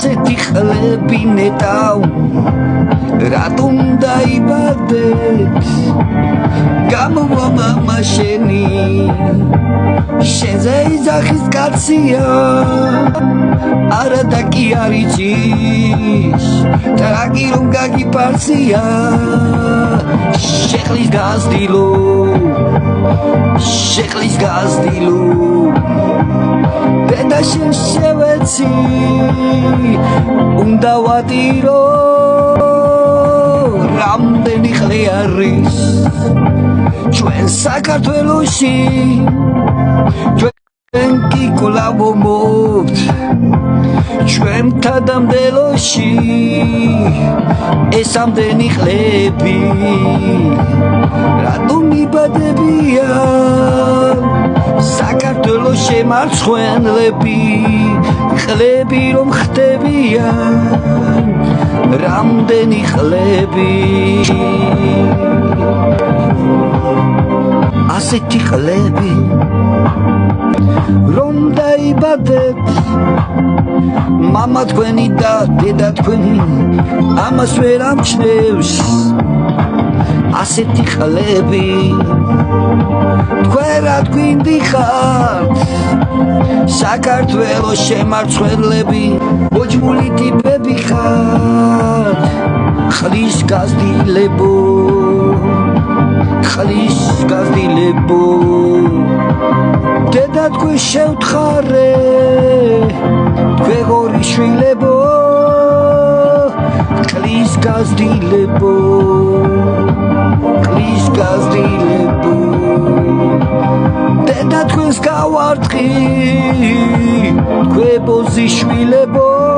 ასეთი ხლები ნეტავ რატომ დაიბადეთ გამოვა მამა შენი შენზე იძახის კაცია არა და კი არ იცის ტრაკი რომ გაგიპარცია შეხლის გაზდილო დედა შენ შევეცი უნდა ვატირო რამდენი ხლე არის ჩვენ საქართველოში ჩვენ კი კვლავ ვმოვთ ჩვენთა დამდელოში ეს ამდენი ხლები რატომ იბადებიან საქართველოს შემარცხვენლები ხლები რომ ხდებიან რამდენი ხლები ასეთი ხლები რომ დაიბადეთ მამა თქვენი და დედა თქვენი ამას ვერ ამჩნევს ასეთი ხლები თქვენ რა გვინდი ხართ საქართველოს შემარცხვენლები მოჭმული ტიპები ხართ ხლის გაზდილებო დედა თქვენ შევთხარე თქვენ ორი შვილებო ხლის გაზდილებო დედა თქვენს გავარტყი თქვენ ბოზიშვილებო